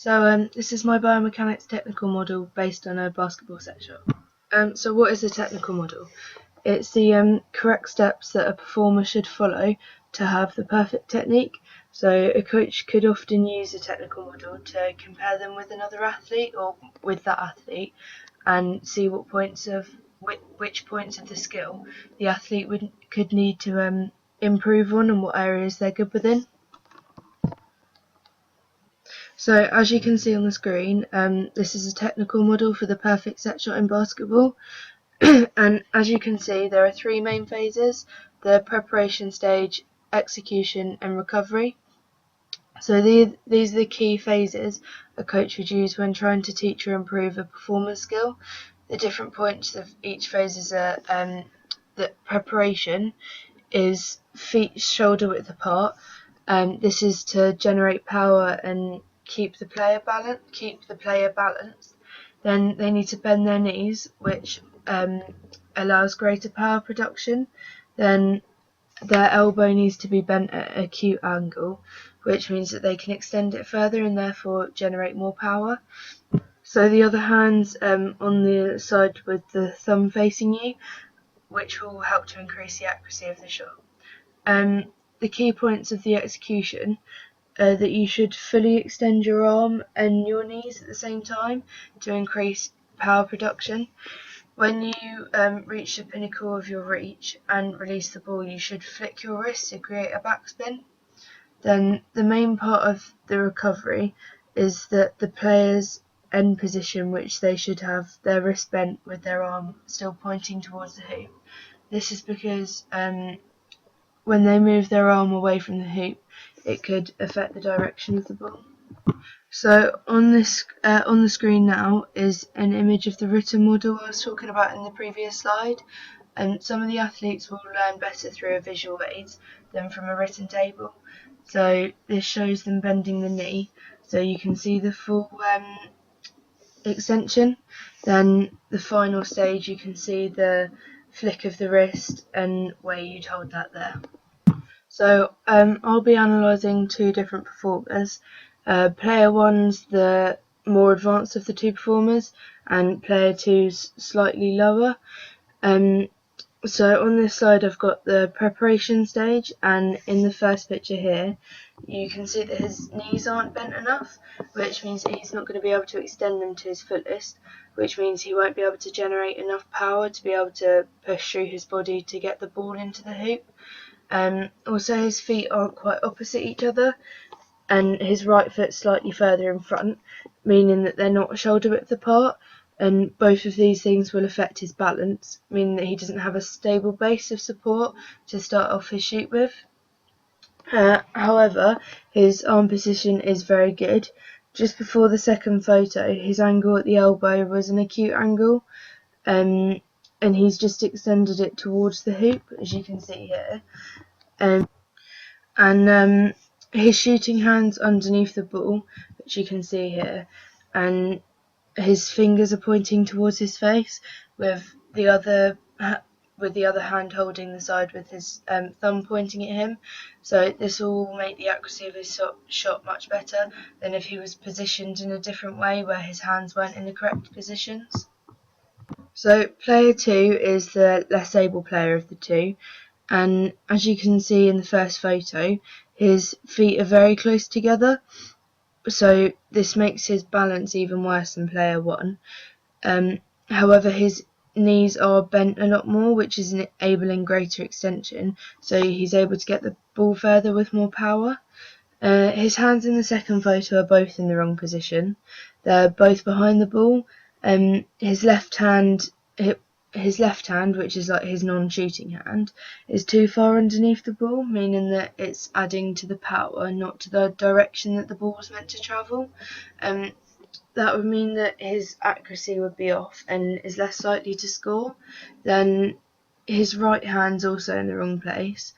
This is my biomechanics technical model based on a basketball set shot. So what is a technical model? It's the correct steps that a performer should follow to have the perfect technique. So a coach could often use a technical model to compare them with another athlete or with that athlete and see what points of which points of the skill the athlete could need to improve on and what areas they're good within. So as you can see on the screen, this is a technical model for the perfect set shot in basketball. And as you can see, there are three main phases: the preparation stage, execution and recovery. So these are the key phases a coach would use when trying to teach or improve a performance skill. The different points of each phase is the preparation is feet shoulder width apart. This is to generate power and keep the player balanced. Then they need to bend their knees, which allows greater power production. Then their elbow needs to be bent at an acute angle, which means that they can extend it further and therefore generate more power. So the other hand's on the side with the thumb facing you, which will help to increase the accuracy of the shot. The key points of the execution are that you should fully extend your arm and your knees at the same time to increase power production. When you reach the pinnacle of your reach and release the ball, you should flick your wrist to create a backspin. Then the main part of the recovery is that the player's end position, which they should have their wrist bent with their arm still pointing towards the hoop. This is because when they move their arm away from the hoop, it could affect the direction of the ball. So on the screen now is an image of the written model I was talking about in the previous slide. And some of the athletes will learn better through a visual aid than from a written table. So this shows them bending the knee, so you can see the full extension. Then the final stage, you can see the flick of the wrist and where you'd hold that there. So I'll be analysing two different performers. Player one's the more advanced of the two performers, and player two's slightly lower. So on this slide I've got the preparation stage, and in the first picture here you can see that his knees aren't bent enough, which means that he's not going to be able to extend them to his fullest, which means he won't be able to generate enough power to be able to push through his body to get the ball into the hoop. Also his feet aren't quite opposite each other, and his right foot's slightly further in front, meaning that they're not shoulder width apart, and both of these things will affect his balance, meaning that he doesn't have a stable base of support to start off his shoot with. However, his arm position is very good. Just before the second photo, his angle at the elbow was an acute angle, and he's just extended it towards the hoop, as you can see here. And his shooting hand's underneath the ball, which you can see here, and his fingers are pointing towards his face, with the other hand holding the side with his thumb pointing at him. So this will make the accuracy of his shot much better than if he was positioned in a different way where his hands weren't in the correct positions. So player two is the less able player of the two, and as you can see in the first photo, his feet are very close together, so this makes his balance even worse than player one. However, his knees are bent a lot more, which is enabling greater extension, so he's able to get the ball further with more power. His hands in the second photo are both in the wrong position. They're both behind the ball. His left hand, which is like his non-shooting hand, is too far underneath the ball, meaning that it's adding to the power, not to the direction that the ball was meant to travel. That would mean that his accuracy would be off and is less likely to score. Then his right hand's also in the wrong place,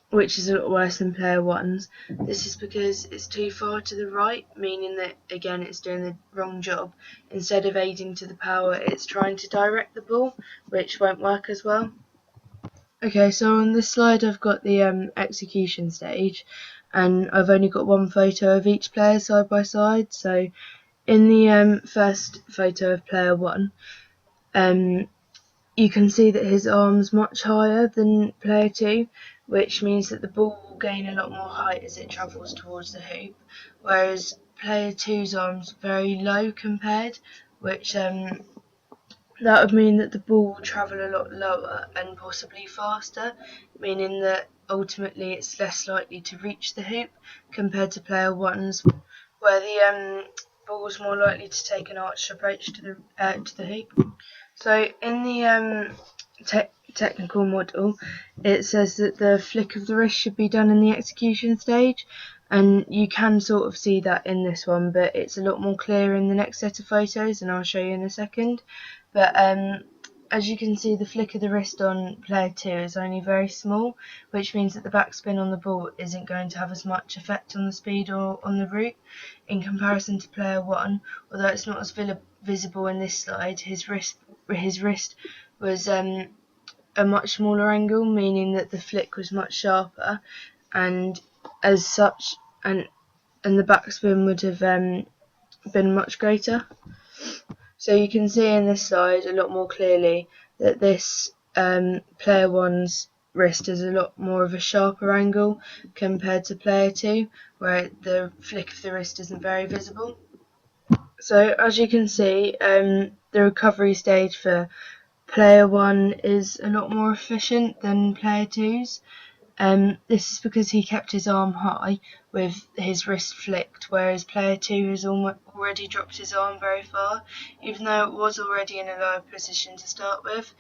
which is a lot worse than player one's. This is because it's too far to the right, meaning that again it's doing the wrong job. Instead of aiding to the power, it's trying to direct the ball, which won't work as well. Okay, so on this slide I've got the execution stage, and I've only got one photo of each player side by side. So in the first photo of player 1, you can see that his arm's much higher than player 2, which means that the ball will gain a lot more height as it travels towards the hoop, whereas player 2's arm's very low compared, which that would mean that the ball will travel a lot lower and possibly faster, meaning that ultimately it's less likely to reach the hoop compared to player 1's, where the ball is more likely to take an arched approach to the hoop. So in the technical model, it says that the flick of the wrist should be done in the execution stage, and you can sort of see that in this one, but it's a lot more clear in the next set of photos, and I'll show you in a second. But as you can see, the flick of the wrist on player 2 is only very small, which means that the backspin on the ball isn't going to have as much effect on the speed or on the route in comparison to player 1. Although it's not as visible in this slide, his wrist was a much smaller angle, meaning that the flick was much sharper, and as such, and the backspin would have been much greater. So you can see in this slide a lot more clearly that this player 1's wrist is a lot more of a sharper angle compared to player 2, where the flick of the wrist isn't very visible. So as you can see, the recovery stage for player 1 is a lot more efficient than player 2's. This is because he kept his arm high with his wrist flicked, whereas player 2 has already dropped his arm very far, even though it was already in a lower position to start with.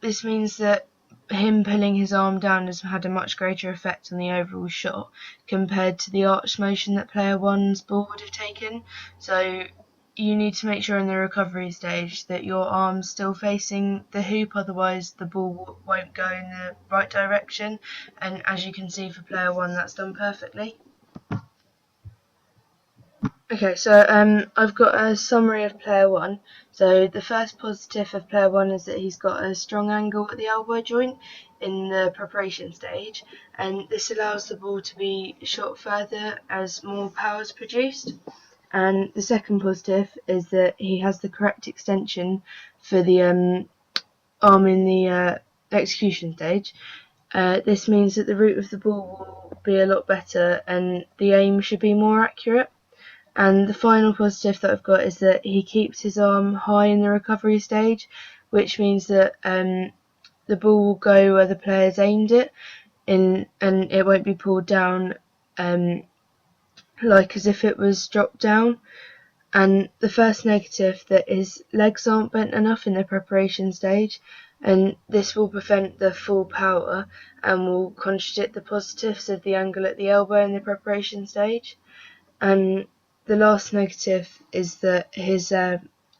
This means that him pulling his arm down has had a much greater effect on the overall shot compared to the arch motion that player 1's ball would have taken. So you need to make sure in the recovery stage that your arm's still facing the hoop, otherwise the ball won't go in the right direction, and as you can see for player 1, that's done perfectly. Okay, so I've got a summary of player 1. So the first positive of player 1 is that he's got a strong angle at the elbow joint in the preparation stage, and this allows the ball to be shot further as more power is produced. And the second positive is that he has the correct extension for the arm in the execution stage. This means that the route of the ball will be a lot better and the aim should be more accurate. And the final positive that I've got is that he keeps his arm high in the recovery stage, which means that the ball will go where the player's aimed it, and it won't be pulled down like as if it was dropped down. And the first negative, that his legs aren't bent enough in the preparation stage, and this will prevent the full power and will contradict the positives of the angle at the elbow in the preparation stage. And the last negative is that his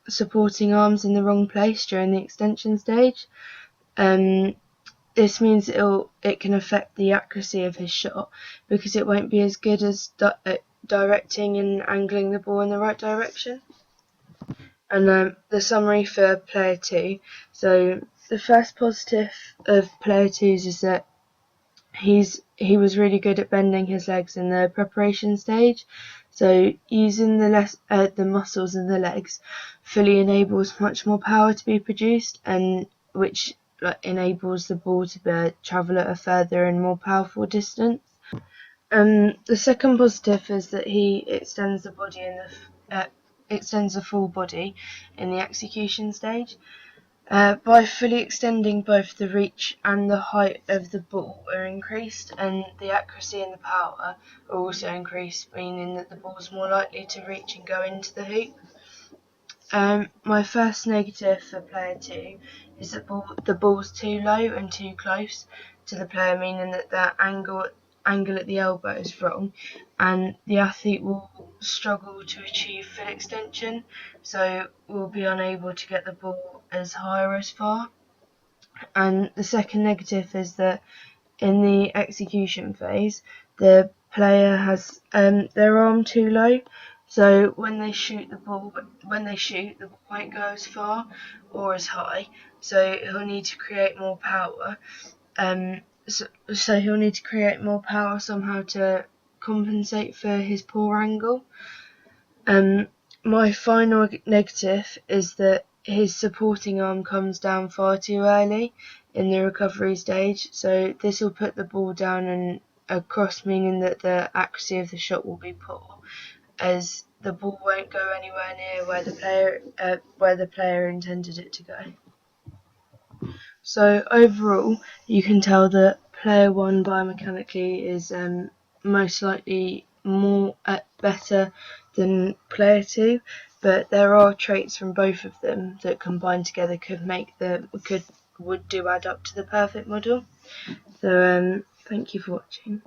supporting arm's in the wrong place during the extension stage. This means it can affect the accuracy of his shot, because it won't be as good as directing and angling the ball in the right direction. And the summary for player 2. So the first positive of player 2's is that he was really good at bending his legs in the preparation stage. So using the muscles in the legs fully enables much more power to be produced, and which enables the ball to travel at a further and more powerful distance. The second positive is that he extends the body extends the full body in the execution stage. By fully extending, both the reach and the height of the ball are increased, and the accuracy and the power are also increased, meaning that the ball is more likely to reach and go into the hoop. My first negative for player 2 is that the ball's too low and too close to the player, meaning that the angle at the elbow is wrong, and the athlete will struggle to achieve full extension, so will be unable to get the ball as high or as far. And the second negative is that in the execution phase, the player has their arm too low, so when they shoot, the ball won't go as far or as high, so he'll need to create more power. so he'll need to create more power somehow to compensate for his poor angle. My final negative is that his supporting arm comes down far too early in the recovery stage, so this will put the ball down and across, meaning that the accuracy of the shot will be poor, as the ball won't go anywhere near where the player intended it to go. So overall, you can tell that player 1 biomechanically is most likely better than player 2, but there are traits from both of them that combined together would add up to the perfect model. So thank you for watching.